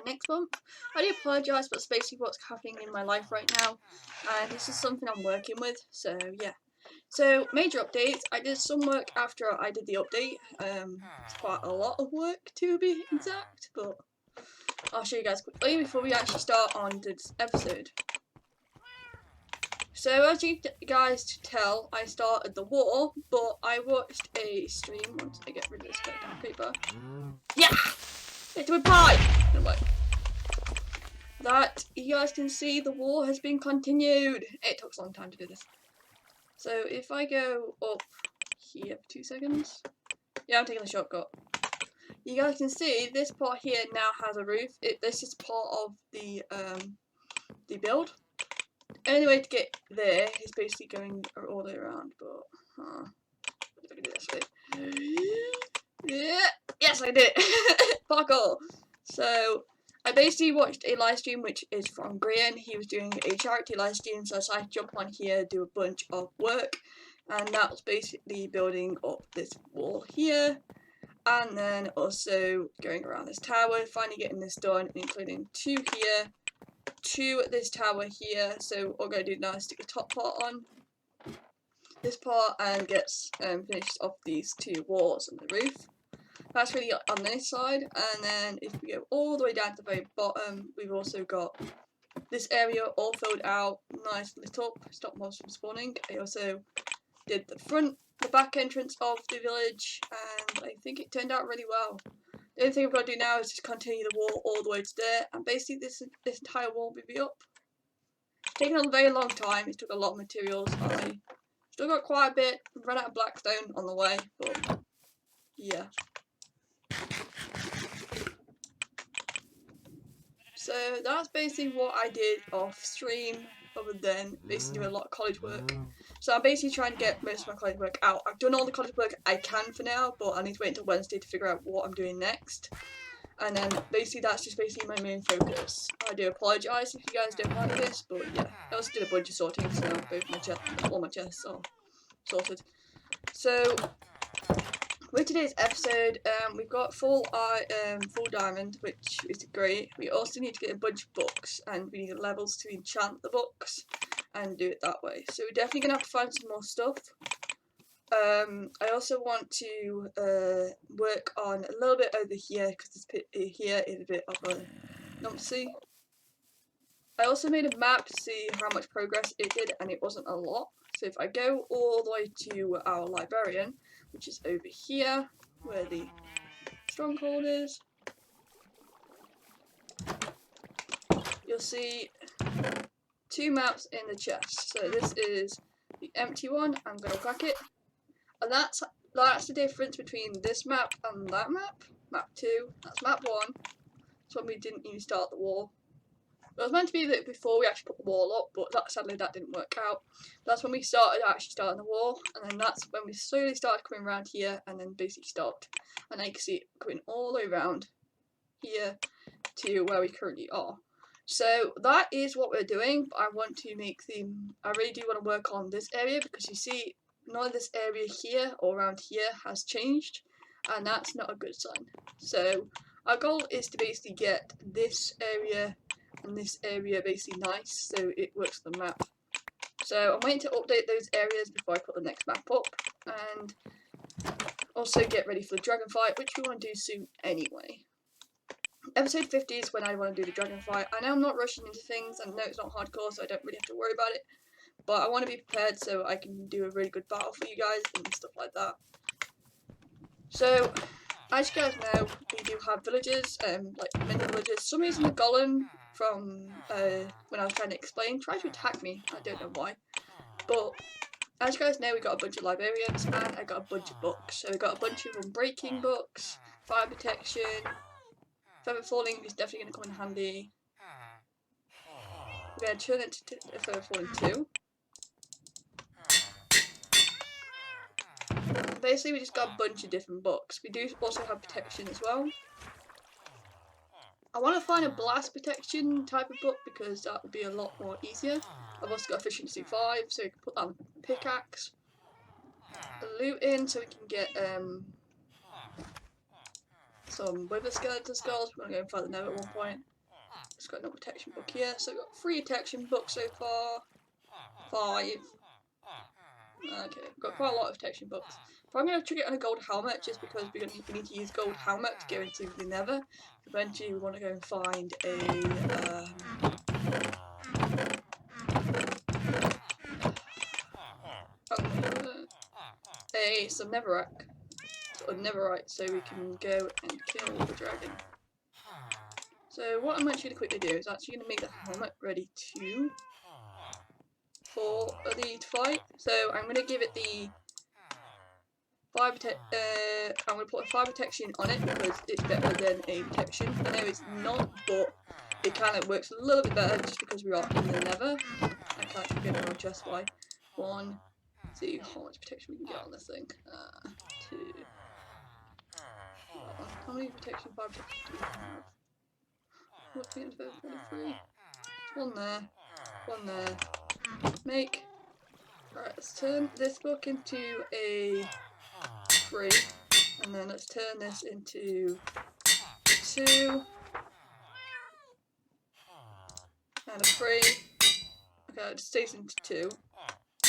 next month. I do apologise, but it's basically what's happening in my life right now, and this is something I'm working with, so yeah. So, major updates. I did some work after I did the update. It's quite a lot of work to be exact, but I'll show you guys quickly before we actually start on this episode. So, as you guys tell, I started the wall, but I watched a stream. Once I get rid of this down paper. Yeah! It's a pie! Anyway. That you guys can see the war has been continued. It took a long time to do this. So if I go up here for 2 seconds. Yeah, I'm taking the shortcut. You guys can see this part here now has a roof. This is part of the build. The only way to get there is basically going all the way around, but if I can do this way. Yeah, yes I did. Parkour. So I basically watched a live stream which is from Grian. He was doing a charity live stream, so I decided to jump on here, do a bunch of work, and that was basically building up this wall here, and then also going around this tower, finally getting this done, including 2 here, 2 this tower here. So all I'm going to do now is stick the top part on this part and get finished off these 2 walls and the roof. That's really on this side, and then if we go all the way down to the very bottom, we've also got this area all filled out, nice lit up, stop mobs from spawning. I also did the back entrance of the village, and I think it turned out really well. The only thing I've got to do now is just continue the wall all the way to there, and basically this entire wall will be up. It's taken a very long time, it took a lot of materials. I still got quite a bit, ran out of blackstone on the way, but yeah. So that's basically what I did off stream, other than basically doing a lot of college work. So I'm basically trying to get most of my college work out. I've done all the college work I can for now, but I need to wait until Wednesday to figure out what I'm doing next. And then basically that's just basically my main focus. I do apologise if you guys don't like this, but yeah. I also did a bunch of sorting, so both my all my chests are sorted. So with today's episode, we've got full diamond, which is great. We also need to get a bunch of books, and we need levels to enchant the books and do it that way. So we're definitely gonna have to find some more stuff. I also want to work on a little bit over here, because this bit here is a bit of a numpsy. I also made a map to see how much progress it did, and it wasn't a lot. So if I go all the way to our librarian, which is over here, where the stronghold is, you'll see 2 maps in the chest. So this is the empty one. I'm going to crack it, and that's the difference between this map and that map. Map 2, that's map 1. That's when we didn't even start the wall. It was meant to be that before we actually put the wall up, but sadly that didn't work out. That's when we started the wall, and then that's when we slowly started coming around here, and then basically stopped. And now you can see it coming all the way around here to where we currently are. So that is what we're doing. I want to I really do want to work on this area, because you see none of this area here or around here has changed, and that's not a good sign. So our goal is to basically get this area and this area basically nice, so it works for the map. So I'm waiting to update those areas before I put the next map up, and also get ready for the dragon fight, which we want to do soon anyway. Episode 50 is when I want to do the dragon fight. I know I'm not rushing into things, and no, it's not hardcore, so I don't really have to worry about it, but I want to be prepared so I can do a really good battle for you guys and stuff like that. So as you guys know, we do have villages, like many villages. For some reason the golem from when I was trying to explain tried to attack me. I don't know why. But as you guys know, we got a bunch of librarians, and I got a bunch of books. So we got a bunch of unbreaking books, fire protection, feather falling is definitely going to come in handy. We're going to turn it to feather falling 2. Basically, we just got a bunch of different books. We do also have protection as well. I want to find a blast protection type of book, because that would be a lot more easier. I've also got efficiency 5, so we can put that on pickaxe. Loot in, so we can get some wither skeleton skulls. We're going to go and find the nether at one point. It's got no protection book here, so we've got 3 protection books so far. 5. Okay, we've got quite a lot of protection books. But I'm going to chuck it on a gold helmet just because we need to use gold helmet to go into the nether. Eventually we want to go and find some netherrack. Or netherite, so we can go and kill the dragon. So what I'm actually going to quickly do is actually going to make the helmet ready for the fight. So I'm going to give it the fire I'm going to put a fire protection on it because it's better than a protection. I know it's not, but it kind of works a little bit better just because we are in the nether. I can't actually get it on chest by 1, 2, how much protection we can get on this thing. 2. How many protection? 5 protection do we have? What's the end of it? 23. 1 there. 1 there. Make. Right, let's turn this book into a 3. And then let's turn this into 2. And a 3. Okay, it stays into 2.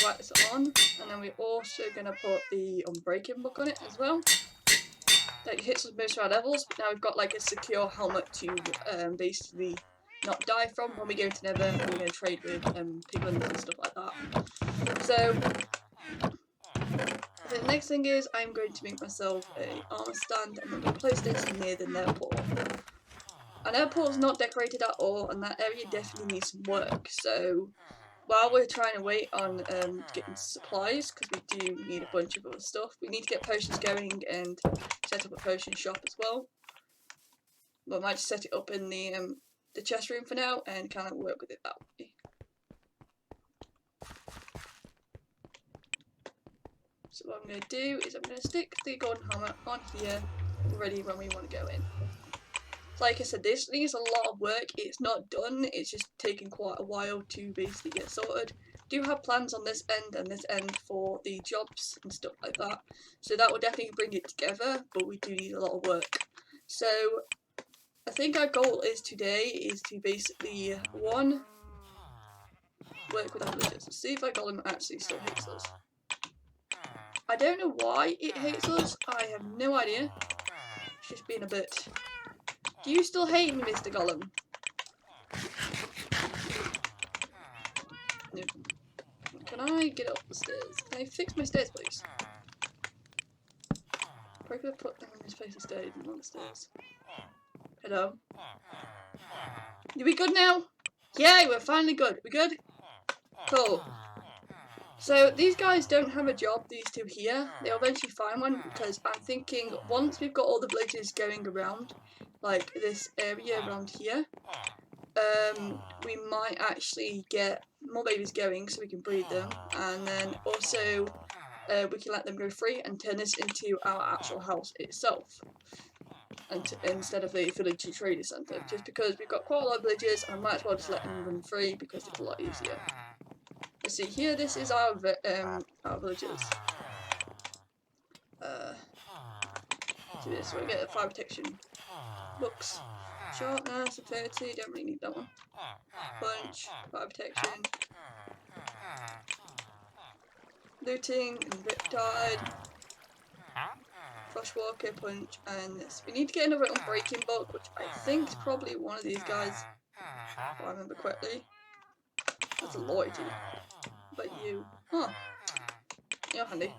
Right, it's on. And then we're also going to put the unbreaking book on it as well. That hits us most of our levels, but now we've got like a secure helmet to basically not die from when we go into Nether and we're going to trade with piglins and stuff like that. So the next thing is I'm going to make myself a armor stand and I'm going to place this near the Nether portal. Our Nether portal is not decorated at all and that area definitely needs some work. So while we're trying to wait on getting supplies, because we do need a bunch of other stuff, we need to get potions going and set up a potion shop as well. But I might just set it up in the chest room for now and kind of work with it that way. So what I'm going to do is I'm going to stick the golden helmet on here, ready when we want to go in. Like I said, this needs a lot of work. It's not done, it's just taken quite a while to basically get sorted. Do have plans on this end and this end for the jobs and stuff like that. So that will definitely bring it together, but we do need a lot of work. So I think our goal is today is to basically, 1, work with our villagers. Let's see if our golem actually still hates us. I don't know why it hates us, I have no idea. It's just being a bit... Do you still hate me, Mr. Golem? No. Can I get up the stairs? Can I fix my stairs, please? Where could I put them in this place of stairs and on the stairs? Hello? Are we good now? Yay, we're finally good. We good? Cool. So these guys don't have a job, these two here. They'll eventually find one because I'm thinking once we've got all the villages going around, like this area around here, we might actually get more babies going so we can breed them, and then also we can let them go free and turn this into our actual house itself, and instead of the village trader centre, just because we've got quite a lot of villages and I might as well just let them run free because it's a lot easier. Let's see here, this is our villages. Do this, so we get the fire protection books. Sharpness, 30, don't really need that one. Punch, fire protection. Looting, and Riptide. Frostwalker, punch, and this. We need to get another unbreaking book, which I think is probably one of these guys, if I remember correctly. That's a loyalty. But you. Huh. You're handy.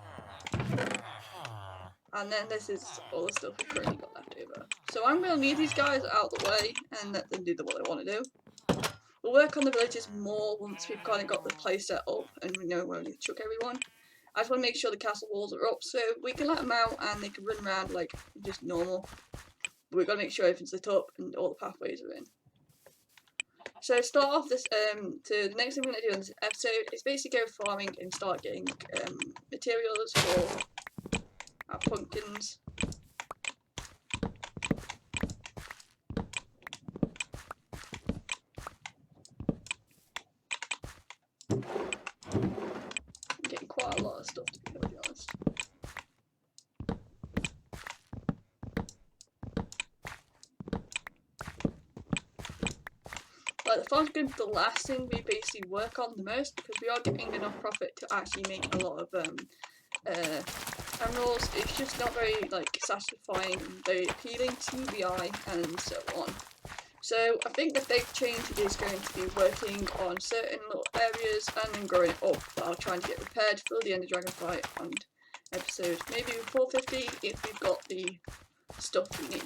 And then this is all the stuff we've currently got left over. So I'm going to leave these guys out of the way and let them do what they want to do. We'll work on the villages more once we've kind of got the place set up and we know where we need to chuck everyone. I just want to make sure the castle walls are up so we can let them out and they can run around like just normal. But we've got to make sure everything's lit up and all the pathways are in. So start off this, the next thing we're going to do in this episode is basically go farming and start getting materials for our pumpkins. I'm getting quite a lot of stuff to be honest. Like the farm's going to be the last thing we basically work on the most, because we are getting enough profit to actually make a lot of emeralds. It's just not very like satisfying and very appealing to the eye and so on. So I think the big change is going to be working on certain little areas and then growing it up while trying to get prepared for the Ender Dragonfly on episode maybe 450 if we've got the stuff we need.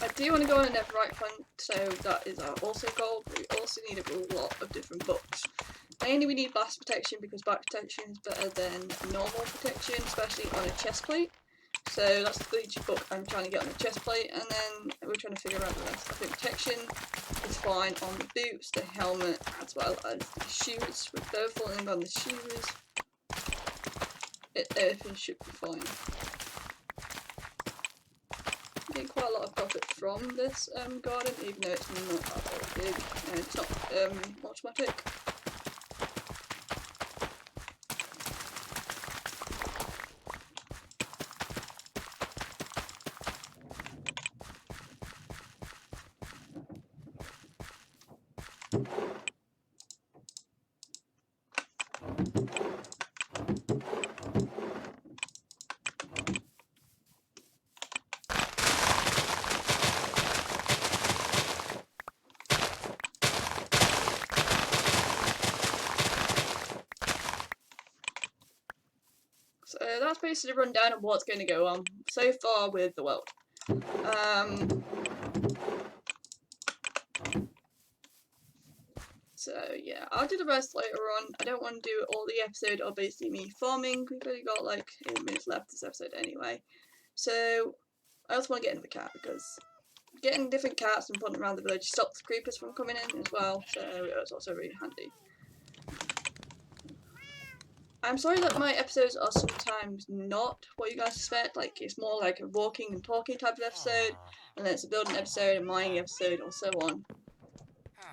I do want to go on a netherite hunt, so that is our also goal. But we also need a lot of different books. Mainly we need blast protection because blast protection is better than normal protection, especially on a chest plate. So that's the book I'm trying to get on the chest plate, and then we're trying to figure out the rest. I think protection is fine on the boots, the helmet, as well as the shoes. With both falling on the shoes, everything should be fine. Getting quite a lot of profit from this garden, even though it's not that very big and it's not automatic. So that's basically the rundown of what's going to go on so far with the world. So yeah, I'll do the rest later on. I don't want to do all the episode of basically me farming. We've only got like 8 minutes left this episode anyway. So I also want to get another cat because getting different cats and putting them around the village stops creepers from coming in as well. So it's also really handy. I'm sorry that my episodes are sometimes not what you guys expect, like it's more like a walking and talking type of episode, and then it's a building episode, a mining episode, or so on.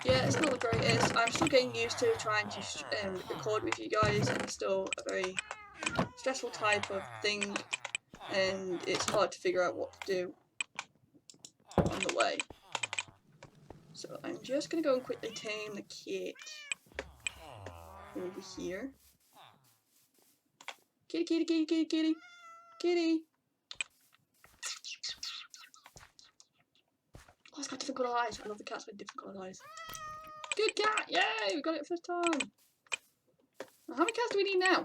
Yeah, it's not the greatest. I'm still getting used to trying to record with you guys, and it's still a very stressful type of thing, and it's hard to figure out what to do on the way. So I'm just going to go and quickly tame the cat over here. Kitty, kitty, kitty, kitty, kitty, kitty. Oh, it's got different colour eyes. I love the cats with different colour eyes. Good cat! Yay! We got it first time. How many cats do we need now?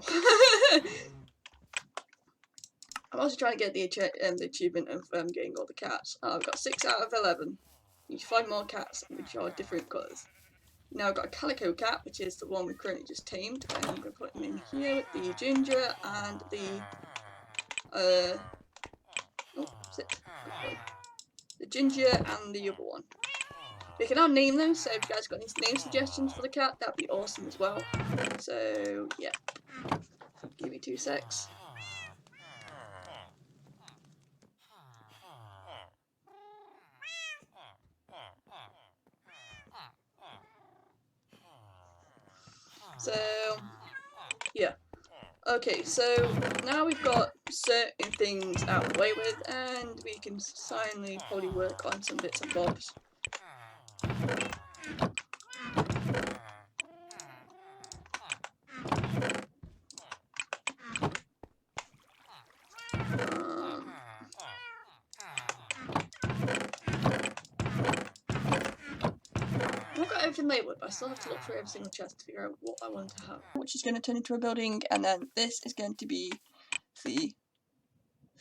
I'm also trying to get the achievement of getting all the cats. I've got 6 out of 11. You need to find more cats which are different colours. Now I've got a calico cat, which is the one we currently just tamed, and I'm going to put him in here with the ginger and the the ginger and the other one. We can now name them, so if you guys got any name suggestions for the cat, that'd be awesome as well. So yeah, give me 2 secs. So yeah. Okay, so now we've got certain things out of the way with, and we can finally probably work on some bits and bobs. I've got everything labelled, but I still have to look through every single chest to figure out what I want to have. Which is going to turn into a building, and then this is going to be the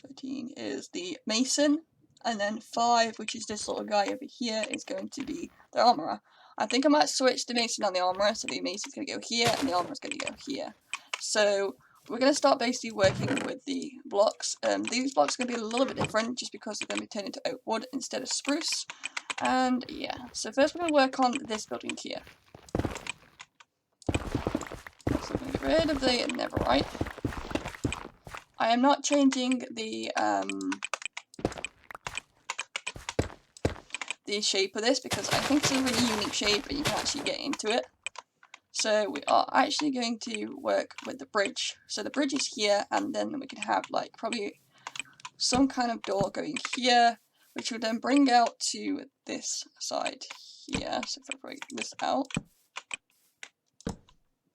13 is the mason, and then 5, which is this little guy over here, is going to be the armourer. I think I might switch the mason on the armourer, so the mason's going to go here, and the armourer's going to go here. So we're going to start basically working with the blocks. These blocks are going to be a little bit different, just because they're going to be turned into oak wood instead of spruce. And yeah, so first we're going to work on this building here. So we're going to get rid of the netherite. I am not changing the shape of this because I think it's a really unique shape and you can actually get into it. So we are actually going to work with the bridge. So the bridge is here, and then we can have like probably some kind of door going here, which will then bring out to this side here. So if I bring this out,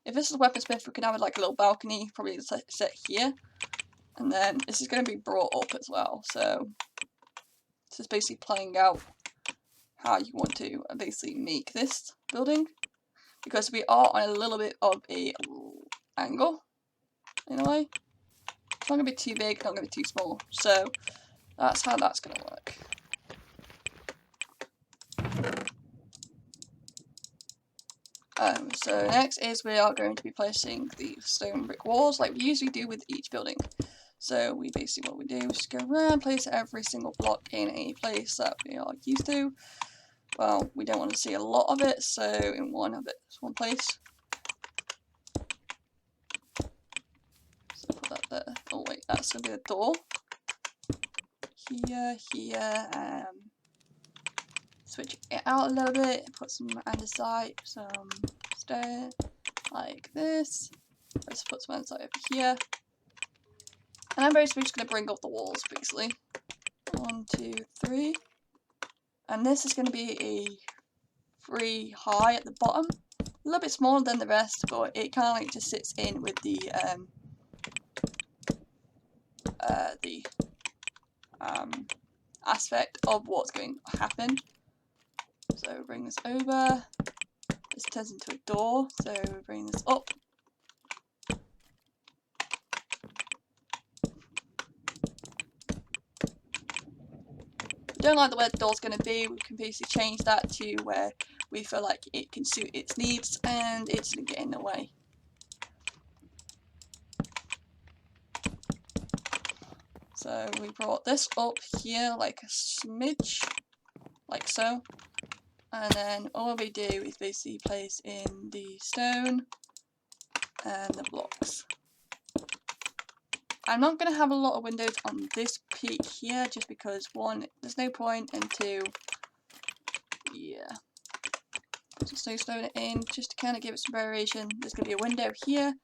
if this is a weaponsmith, we can have like a little balcony, probably set here, and then this is going to be brought up as well. So this is basically playing out how you want to basically make this building, because we are on a little bit of a angle in a way. It's not going to be too big, not going to be too small. So that's how that's going to work. So next is we are going to be placing the stone brick walls like we usually do with each building. So we basically, what we do is just go around, place every single block in a place that we are used to. Well, we don't want to see a lot of it, so in one place. So put that there. Oh wait, that's going to be a door. Here, switch it out a little bit, put some andesite, some stone, like this. Let's put some andesite over here. And I'm basically just going to bring up the walls, basically. 1, 2, 3. And this is going to be a 3 high at the bottom. A little bit smaller than the rest, but it kind of like just sits in with the aspect of what's going to happen. So bring this over. This turns into a door, so we bring this up. If we don't like the way the door's going to be, we can basically change that to where we feel like it can suit its needs and it doesn't get in the way. So we brought this up here like a smidge, like so. And then all we do is basically place in the stone and the blocks. I'm not going to have a lot of windows on this peak here, just because 1, there's no point, and 2, yeah. Just so slowing it in, just to kind of give it some variation. There's going to be a window here,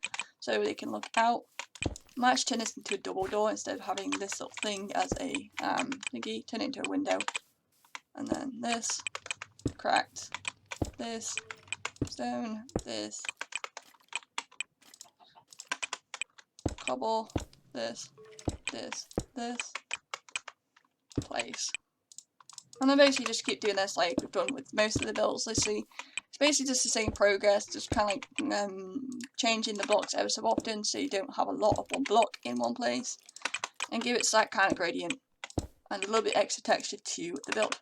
so they can look out. I might actually turn this into a double door instead of having this little thing as a thingy. Turn it into a window. And then this, cracked, this, stone, this, cobble, this, place. And then basically just keep doing this like we've done with most of the builds. Literally, it's basically just the same progress, just kind of like changing the blocks ever so often so you don't have a lot of one block in one place, and give it that kind of gradient and a little bit extra texture to the build.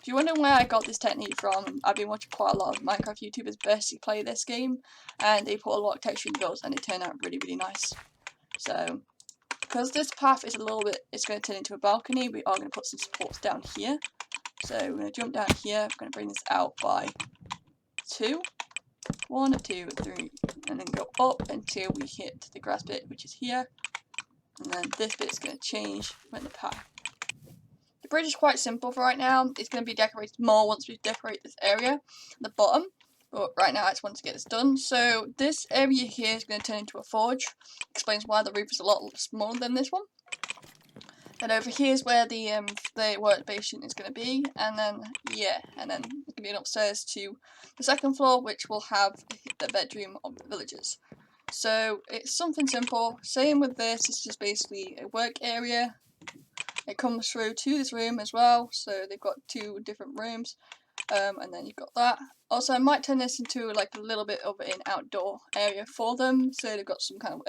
If you're wondering where I got this technique from, I've been watching quite a lot of Minecraft YouTubers basically play this game, and they put a lot of texture in the builds and they turn out really, really nice. So because this path is a little bit, it's going to turn into a balcony, we are going to put some supports down here. So we're going to jump down here, we're going to bring this out by 2. 1, 2, 3, and then go up until we hit the grass bit, which is here. And then this bit is going to change when the path. The bridge is quite simple for right now. It's going to be decorated more once we decorate this area at the bottom. But right now I just want to get this done. So this area here is going to turn into a forge. Explains why the roof is a lot smaller than this one. And over here is where the workstation is going to be. And then, yeah, and then it's going to be an upstairs to the second floor, which will have the bedroom of the villagers. So it's something simple. Same with this, it's just basically a work area. It comes through to this room as well, so they've got 2 different rooms, and then you've got that. Also, I might turn this into like a little bit of an outdoor area for them, so they've got some kind of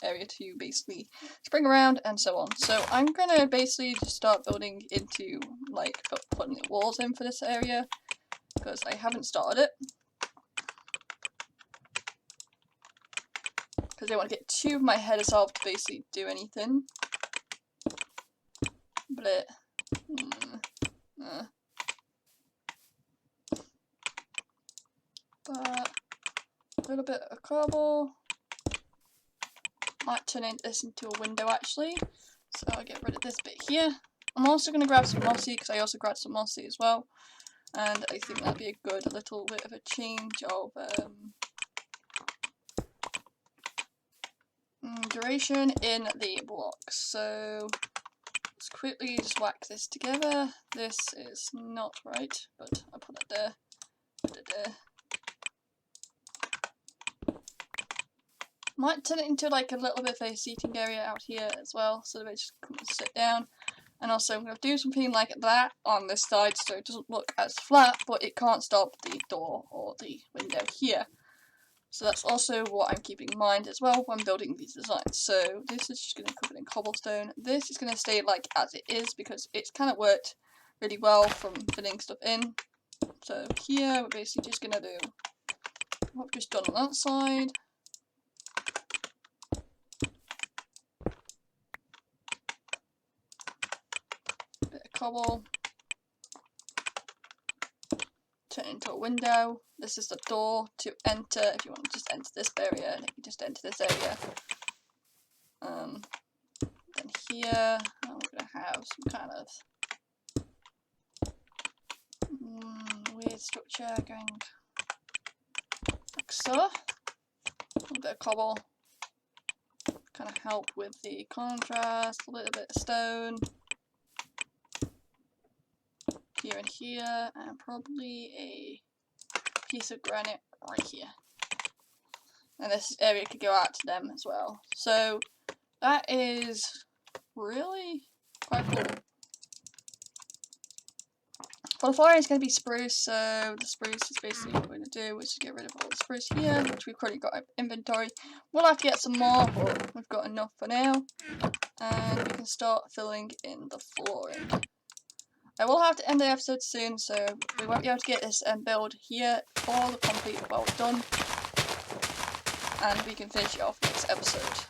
area to basically spring around and so on. So I'm gonna basically just start building into like putting the walls in for this area, because I haven't started it. Because I don't want to get too of my head off to basically do anything. But but a little bit of cobble. Might turn this into a window actually. So I'll get rid of this bit here. I'm also going to grab some mossy, because I also grabbed some mossy as well. And I think that'd be a good little bit of a change of duration in the blocks. So let's quickly just whack this together. This is not right, but I'll put it there. Put it there. Might turn it into like a little bit of a seating area out here as well, so that they just come and sit down. And also I'm going to do something like that on this side so it doesn't look as flat, but it can't stop the door or the window here. So that's also what I'm keeping in mind as well when building these designs. So this is just going to be covered in cobblestone. This is going to stay like as it is because it's kind of worked really well from filling stuff in. So here we're basically just going to do what we've just done on that side. Bit of cobble. Turn it into a window. This is the door to enter. If you want to just enter this area, then you just enter this area. Then here, we're going to have some kind of weird structure going like so. A little bit of cobble. Kind of help with the contrast. A little bit of stone. Here and here, and probably a piece of granite right here. And this area could go out to them as well. So that is really quite cool. For the flooring, it's going to be spruce, so the spruce is basically what we're going to do, which is get rid of all the spruce here, which we've currently got in inventory. We'll have to get some more, but we've got enough for now. And we can start filling in the flooring. I will have to end the episode soon, so we won't be able to get this build here for the complete well done, and we can finish it off next episode.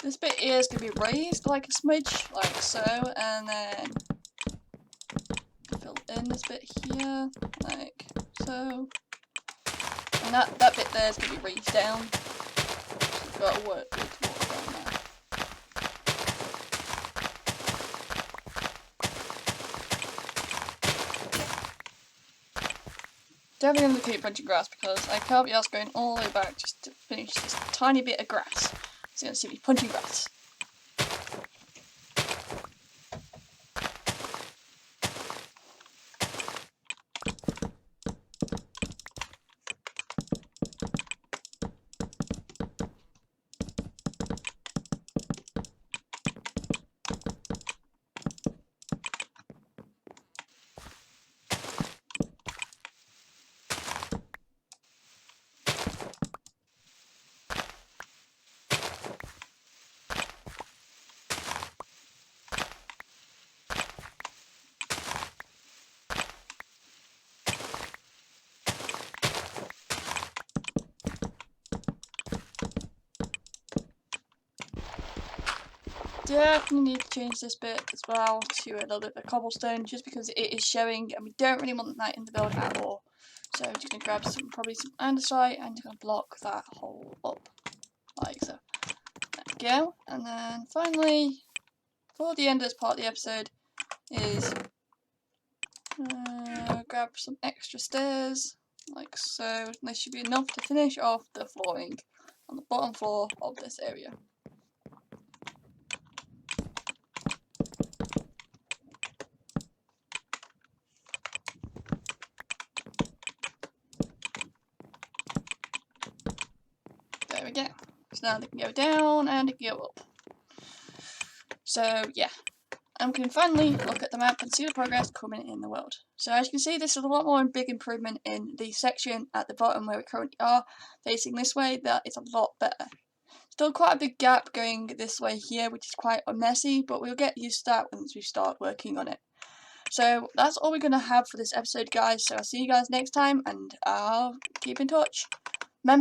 This bit here is going to be raised like a smidge, like so, and then fill in this bit here, like so. And that bit there is going to be raised down, so we've got to work with what's down there. Definitely going to keep punching grass because I can't be asked going all the way back just to finish this tiny bit of grass. It's going to see me punching grass. Definitely need to change this bit as well to a little bit of cobblestone just because it is showing and we don't really want that in the build at all. So I'm just going to grab probably some andesite and just going to block that hole up like so. There we go. And then finally, for the end of this part of the episode is grab some extra stairs like so. And this should be enough to finish off the flooring on the bottom floor of this area. There we go. So now they can go down and they can go up. So yeah, and we can finally look at the map and see the progress coming in the world. So as you can see, this is a lot more big improvement in the section at the bottom where we currently are, facing this way. That is a lot better. Still quite a big gap going this way here, which is quite messy, but we'll get used to that once we start working on it. So that's all we're going to have for this episode, guys. So I'll see you guys next time, and I'll keep in touch.